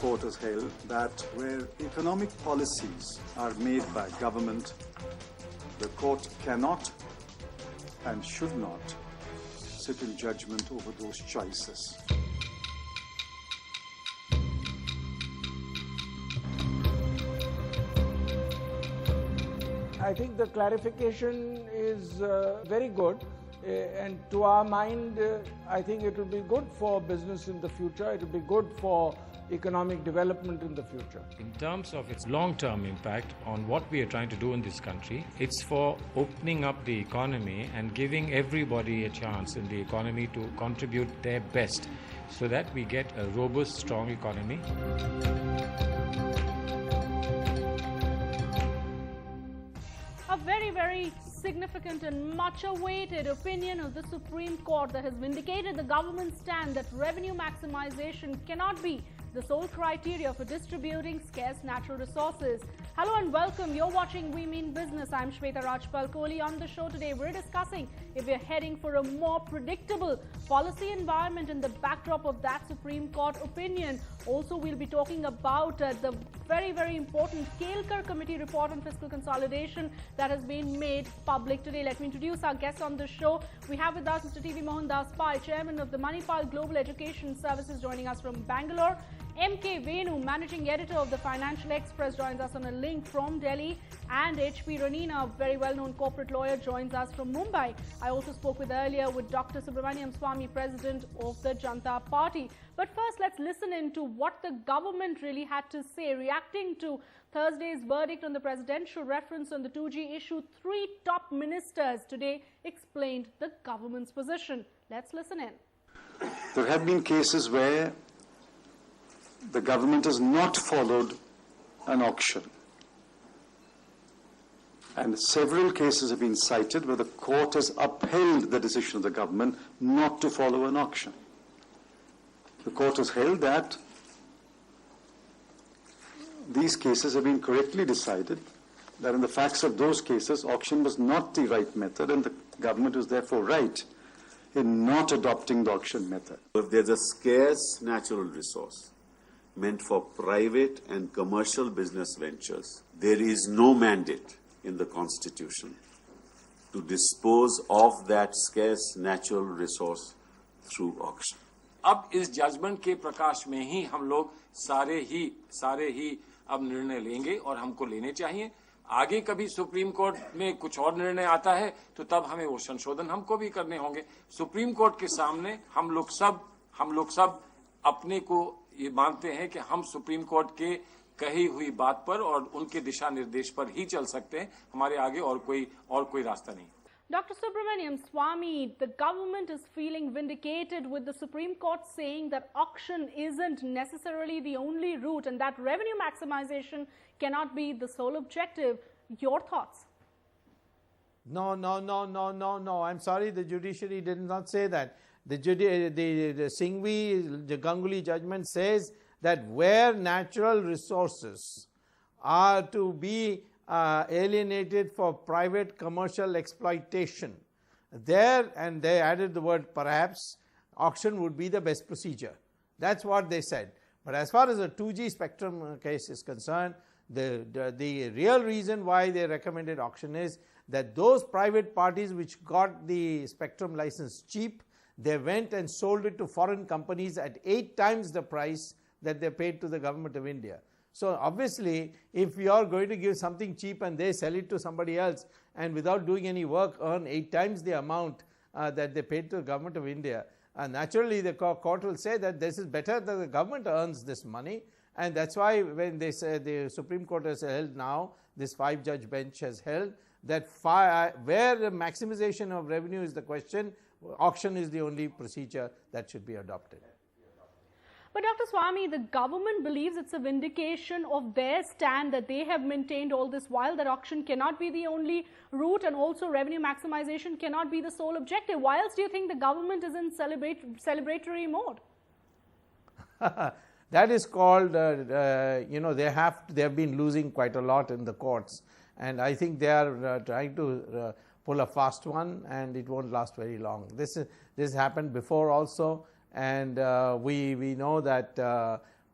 court has held that where economic policies are made by government, the court cannot and should not sit in judgment over those choices. I think the clarification is very good, and to our mind, I think it will be good for business in the future. It will be good for economic development in the future. In terms of its long-term impact on what we are trying to do in this country, it's for opening up the economy and giving everybody a chance in the economy to contribute their best so that we get a robust, strong economy. A very, very significant and much awaited opinion of the Supreme Court that has vindicated the government's stand that revenue maximization cannot be the sole criteria for distributing scarce natural resources. Hello and welcome. You're watching We Mean Business. I'm Shweta Rajpal-Kohli. On the show today, we're discussing if we're heading for a more predictable policy environment in the backdrop of that Supreme Court opinion. Also, we'll be talking about the very, very important Kelkar Committee report on fiscal consolidation that has been made public today. Let me introduce our guests on the show. We have with us Mr. T.V. Mohandas Pai, Chairman of the Manipal Global Education Services, joining us from Bangalore. M.K. Venu, Managing Editor of the Financial Express, joins us on a link from Delhi. And H.P. Ranina, a very well-known corporate lawyer, joins us from Mumbai. I also spoke earlier with Dr. Subramaniam Swamy, President of the Janata Party. But first, let's listen into what the government really had to say. Reacting to Thursday's verdict on the presidential reference on the 2G issue, 3 top ministers today explained the government's position. Let's listen in. There have been cases where the government has not followed an auction. And several cases have been cited where the court has upheld the decision of the government not to follow an auction. The court has held that these cases have been correctly decided, that in the facts of those cases, auction was not the right method, and the government was therefore right in not adopting the auction method. If there's a scarce natural resource meant for private and commercial business ventures, there is no mandate in the Constitution to dispose of that scarce natural resource through auction. अब इस judgement के प्रकाश में ही हम लोग सारे ही अब निर्णय लेंगे और हमको लेने चाहिए. आगे कभी सुप्रीम कोर्ट में कुछ और निर्णय आता है तो तब हमें वो संशोधन हमको भी करने होंगे. सुप्रीम कोर्ट के सामने हम लोग सब अपने को ये मानते हैं कि हम सुप्रीम कोर्ट के कही हुई बात पर और उनके दिशा निर्देश पर ही चल सकते हैं. हमारे आगे और कोई रास्ता नहीं. Dr. Subramaniam Swamy, the government is feeling vindicated with the Supreme Court saying that auction isn't necessarily the only route and that revenue maximization cannot be the sole objective. Your thoughts? No. I'm sorry, the judiciary did not say that. The Singhvi, the Ganguly judgment says that where natural resources are to be alienated for private commercial exploitation, there, and they added the word perhaps, auction would be the best procedure. That's what they said. But as far as the 2G spectrum case is concerned, the real reason why they recommended auction is that those private parties which got the spectrum license cheap, they went and sold it to foreign companies at 8 times the price that they paid to the government of India. So obviously, if you are going to give something cheap and they sell it to somebody else and without doing any work earn 8 times the amount that they paid to the government of India, naturally the court will say that this is better that the government earns this money, and that's why when they say the Supreme Court has held now, this 5-judge bench has held that where the maximization of revenue is the question, auction is the only procedure that should be adopted. But Dr. Swamy, the government believes it's a vindication of their stand that they have maintained all this while, that auction cannot be the only route and also revenue maximization cannot be the sole objective. Why else do you think the government is in celebratory mode? That is called, they have been losing quite a lot in the courts, and I think they are trying to pull a fast one, and it won't last very long. This happened before also. And we know that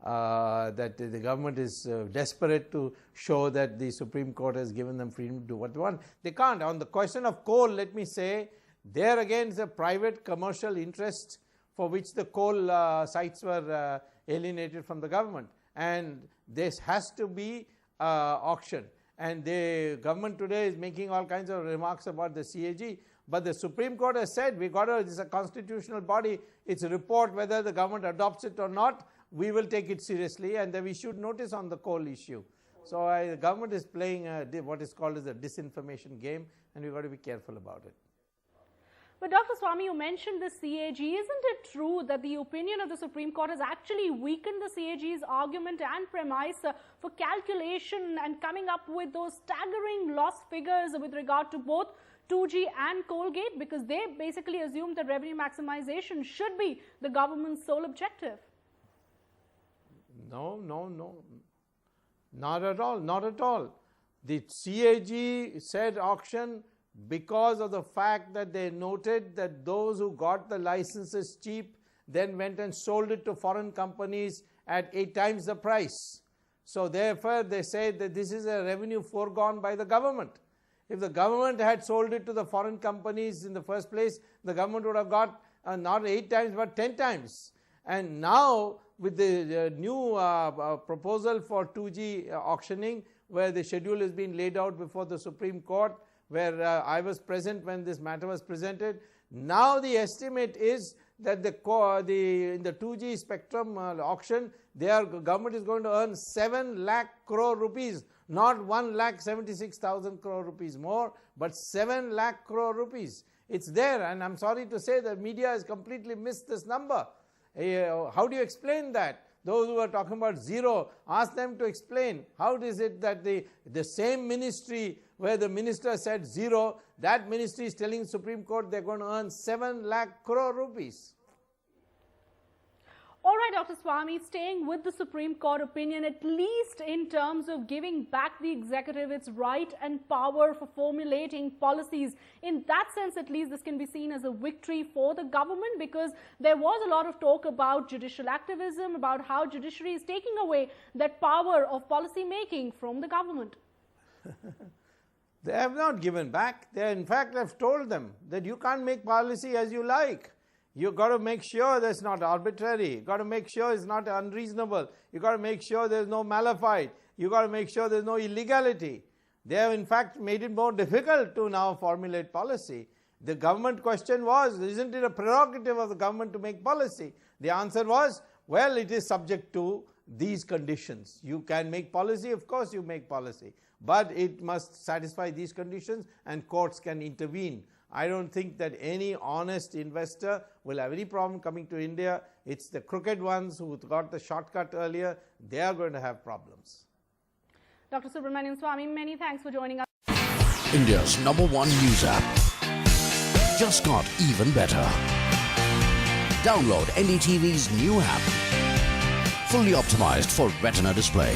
that the government is desperate to show that the Supreme Court has given them freedom to do what they want. They can't. On the question of coal, let me say, there again is a private commercial interest for which the coal sites were alienated from the government, and this has to be auctioned. And the government today is making all kinds of remarks about the CAG, but the Supreme Court has said this is a constitutional body, it's a report whether the government adopts it or not, we will take it seriously, and we should notice on the coal issue. So the government is playing what is called as a disinformation game, and we've got to be careful about it. But Dr. Swami, you mentioned the CAG. Isn't it true that the opinion of the Supreme Court has actually weakened the CAG's argument and premise for calculation and coming up with those staggering loss figures with regard to both 2G and Colgate, because they basically assume that revenue maximization should be the government's sole objective? No, not at all, not at all. The CAG said auction because of the fact that they noted that those who got the licenses cheap then went and sold it to foreign companies at 8 times the price. So therefore they said that this is a revenue foregone by the government. If the government had sold it to the foreign companies in the first place, the government would have got not 8 times but 10 times. And now with the new proposal for 2G auctioning, where the schedule has been laid out before the Supreme Court, where I was present when this matter was presented, now the estimate is that in the 2G spectrum auction, their government is going to earn 7 lakh crore rupees, not 1,76,000 crore rupees more, but 7 lakh crore rupees. It's there, and I'm sorry to say the media has completely missed this number. How do you explain that? Those who are talking about zero, ask them to explain. How is it that the same ministry where the minister said zero, that ministry is telling Supreme Court they're going to earn 7 lakh crore rupees? All right, Dr. Swami, staying with the Supreme Court opinion, at least in terms of giving back the executive its right and power for formulating policies, in that sense, at least, this can be seen as a victory for the government, because there was a lot of talk about judicial activism, about how judiciary is taking away that power of policy making from the government. They have not given back. They, in fact, have told them that you can't make policy as you like. You've got to make sure that's not arbitrary. You've got to make sure it's not unreasonable. You've got to make sure there's no malafide. You've got to make sure there's no illegality. They have in fact made it more difficult to now formulate policy. The government question was, isn't it a prerogative of the government to make policy? The answer was, well, it is subject to these conditions. You can make policy, of course you make policy, but it must satisfy these conditions and courts can intervene. I don't think that any honest investor will have any problem coming to India. It's the crooked ones who got the shortcut earlier. They are going to have problems. Dr. Subramanian Swami, many thanks for joining us. India's #1 news app just got even better. Download NDTV's new app. Fully optimized for Retina display.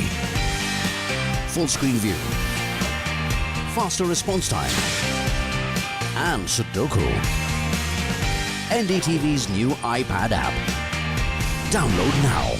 Full screen view. Faster response time. And Sudoku. NDTV's new iPad app. Download now.